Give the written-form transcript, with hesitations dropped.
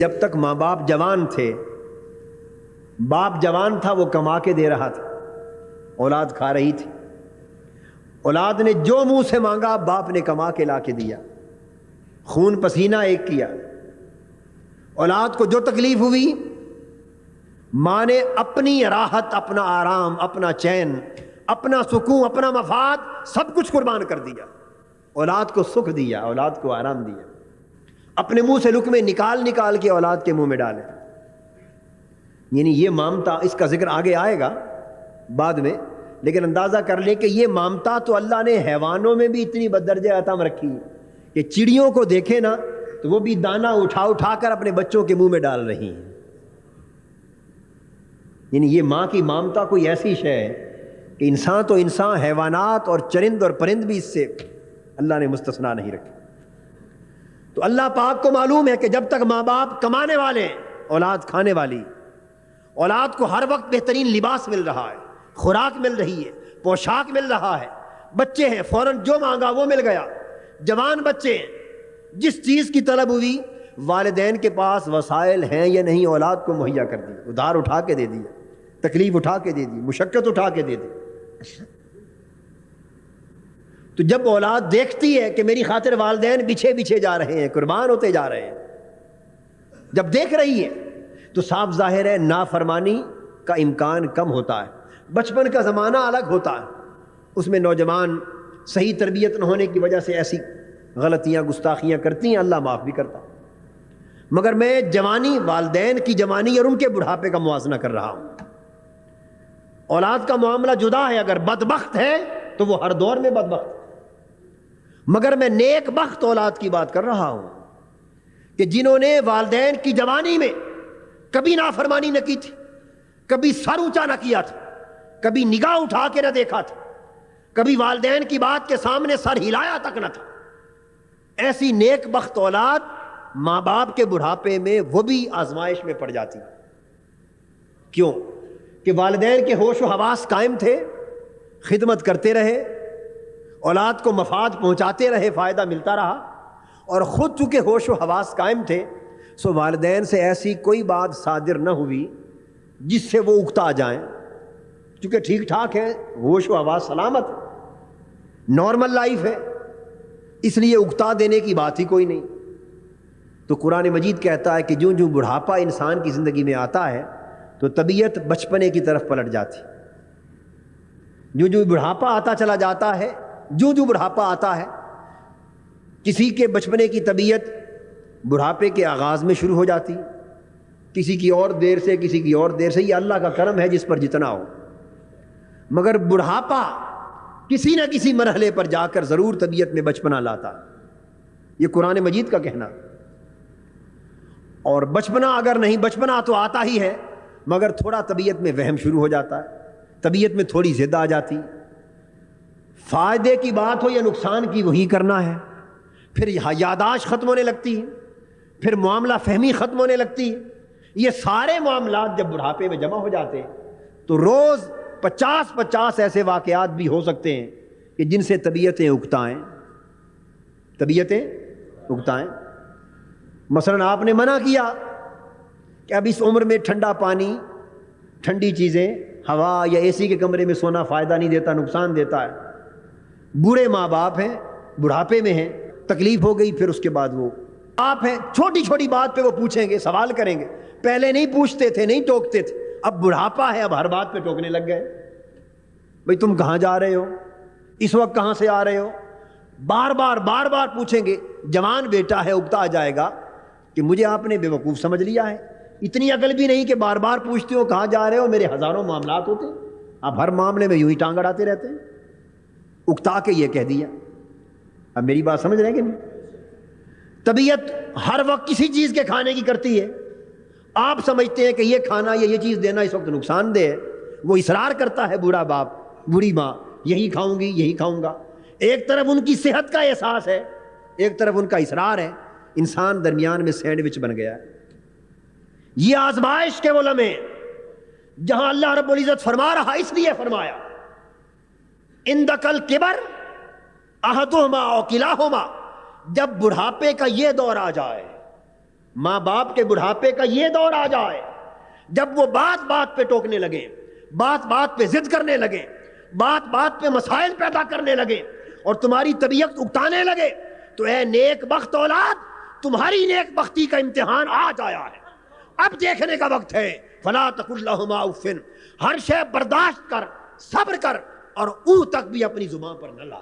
جب تک ماں باپ جوان تھے، باپ جوان تھا، وہ کما کے دے رہا تھا، اولاد کھا رہی تھی، اولاد نے جو منہ سے مانگا باپ نے کما کے لا کے دیا، خون پسینہ ایک کیا۔ اولاد کو جو تکلیف ہوئی ماں نے اپنی راحت، اپنا آرام، اپنا چین، اپنا سکون، اپنا مفاد سب کچھ قربان کر دیا، اولاد کو سکھ دیا، اولاد کو آرام دیا، اپنے منہ سے لقمے نکال نکال کے اولاد کے منہ میں ڈالے۔ یعنی یہ مامتا، اس کا ذکر آگے آئے گا بعد میں، لیکن اندازہ کر لیں کہ یہ مامتا تو اللہ نے حیوانوں میں بھی اتنی بدرجہ عطا رکھی ہے کہ چڑیوں کو دیکھے نا تو وہ بھی دانہ اٹھا اٹھا کر اپنے بچوں کے منہ میں ڈال رہی ہیں۔ یعنی یہ ماں کی مامتا کوئی ایسی شے ہے کہ انسان تو انسان، حیوانات اور چرند اور پرند بھی اس سے اللہ نے مستثنا نہیں رکھے۔ تو اللہ پاک کو معلوم ہے کہ جب تک ماں باپ کمانے والے ہیں، اولاد کھانے والی، اولاد کو ہر وقت بہترین لباس مل رہا ہے، خوراک مل رہی ہے، پوشاک مل رہا ہے، بچے ہیں فوراً جو مانگا وہ مل گیا، جوان بچے ہیں، جس چیز کی طلب ہوئی والدین کے پاس وسائل ہیں یا نہیں اولاد کو مہیا کر دی، ادھار اٹھا کے دے دیا، تکلیف اٹھا کے دے دی، مشقت اٹھا کے دے دی۔ تو جب اولاد دیکھتی ہے کہ میری خاطر والدین بچھے بچھے جا رہے ہیں، قربان ہوتے جا رہے ہیں، جب دیکھ رہی ہے تو صاف ظاہر ہے نافرمانی کا امکان کم ہوتا ہے۔ بچپن کا زمانہ الگ ہوتا ہے، اس میں نوجوان صحیح تربیت نہ ہونے کی وجہ سے ایسی غلطیاں گستاخیاں کرتی ہیں، اللہ معاف بھی کرتا۔ مگر میں جوانی، والدین کی جوانی اور ان کے بڑھاپے کا موازنہ کر رہا ہوں۔ اولاد کا معاملہ جدا ہے، اگر بدبخت ہے تو وہ ہر دور میں بدبخت ہے، مگر میں نیک بخت اولاد کی بات کر رہا ہوں کہ جنہوں نے والدین کی جوانی میں کبھی نافرمانی نہ کی تھی، کبھی سر اونچا نہ کیا تھا، کبھی نگاہ اٹھا کے نہ دیکھا تھا، کبھی والدین کی بات کے سامنے سر ہلایا تک نہ تھا۔ ایسی نیک بخت اولاد ماں باپ کے بڑھاپے میں وہ بھی آزمائش میں پڑ جاتی۔ کیوں؟ کہ والدین کے ہوش و حواس قائم تھے، خدمت کرتے رہے، اولاد کو مفاد پہنچاتے رہے، فائدہ ملتا رہا، اور خود چونکہ ہوش و حواس قائم تھے سو والدین سے ایسی کوئی بات صادر نہ ہوئی جس سے وہ اکتا جائیں، چونکہ ٹھیک ٹھاک ہے، ہوش و حواس سلامت ہے، نارمل لائف ہے، اس لیے اکتا دینے کی بات ہی کوئی نہیں۔ تو قرآن مجید کہتا ہے کہ جو جو بڑھاپا انسان کی زندگی میں آتا ہے تو طبیعت بچپنے کی طرف پلٹ جاتی، جو جو بڑھاپا آتا چلا جاتا ہے، جو جو بڑھاپا آتا ہے، کسی کے بچپنے کی طبیعت بڑھاپے کے آغاز میں شروع ہو جاتی، کسی کی اور دیر سے، کسی کی اور دیر سے، یہ اللہ کا کرم ہے جس پر جتنا ہو، مگر بڑھاپا کسی نہ کسی مرحلے پر جا کر ضرور طبیعت میں بچپنا لاتا، یہ قرآن مجید کا کہنا۔ اور بچپنا اگر نہیں، بچپنا تو آتا ہی ہے، مگر تھوڑا طبیعت میں وہم شروع ہو جاتا ہے، طبیعت میں تھوڑی ضد آ جاتی، فائدے کی بات ہو یا نقصان کی وہی کرنا ہے، پھر یاداشت ختم ہونے لگتی ہے، پھر معاملہ فہمی ختم ہونے لگتی ہے۔ یہ سارے معاملات جب بڑھاپے میں جمع ہو جاتے ہیں تو روز 50 ایسے واقعات بھی ہو سکتے ہیں کہ جن سے طبیعتیں اکتائیں، طبیعتیں اکتائیں۔ مثلا آپ نے منع کیا کہ اب اس عمر میں ٹھنڈا پانی، ٹھنڈی چیزیں، ہوا یا اے سی کے کمرے میں سونا فائدہ نہیں دیتا، نقصان دیتا ہے۔ بوڑھے ماں باپ ہیں، بڑھاپے میں ہیں، تکلیف ہو گئی، پھر اس کے بعد وہ آپ ہیں، چھوٹی چھوٹی بات پہ وہ پوچھیں گے، سوال کریں گے، پہلے نہیں پوچھتے تھے، نہیں ٹوکتے تھے، اب بڑھاپا ہے، اب ہر بات پہ ٹوکنے لگ گئے۔ بھئی تم کہاں جا رہے ہو، اس وقت کہاں سے آ رہے ہو، بار بار پوچھیں گے۔ جوان بیٹا ہے، اگتا جائے گا کہ مجھے آپ نے بے وقوف سمجھ لیا ہے، اتنی عقل بھی نہیں کہ بار بار پوچھتے ہو کہاں جا رہے ہو، میرے ہزاروں معاملات ہوتے ہیں، آپ ہر معاملے میں یوں ہی ٹانگ اڑاتے رہتے ہیں۔ اکتا کے یہ کہہ دیا۔ اب میری بات سمجھ رہے ہیں کہ نہیں؟ طبیعت ہر وقت کسی چیز کے کھانے کی کرتی ہے، آپ سمجھتے ہیں کہ یہ کھانا یا یہ چیز دینا اس وقت نقصان دہ ہے، وہ اصرار کرتا ہے، بوڑھا باپ، بوڑھی ماں، یہی کھاؤں گی، یہی کھاؤں گا۔ ایک طرف ان کی صحت کا احساس ہے، ایک طرف ان کا اصرار ہے، انسان درمیان میں سینڈوچ بن گیا ہے۔ یہ آزمائش کے وہ لمحے جہاں اللہ رب العزت فرما رہا، اس لیے فرمایا عندک الکبر احدہما او کلاہما، جب بڑھاپے کا یہ دور آ جائے، ماں باپ کے بڑھاپے کا یہ دور آ جائے جب وہ بات بات پہ ٹوکنے لگے، بات بات پہ ضد کرنے لگے، بات بات پہ مسائل پیدا کرنے لگے اور تمہاری طبیعت اکتانے لگے، تو اے نیک بخت اولاد، تمہاری نیک بختی کا امتحان آج آیا ہے، اب دیکھنے کا وقت ہے۔ فلا تقل لہما اف، ہر شے برداشت کر، صبر کر، اور اوہ تک بھی اپنی زبان پر نہ لا۔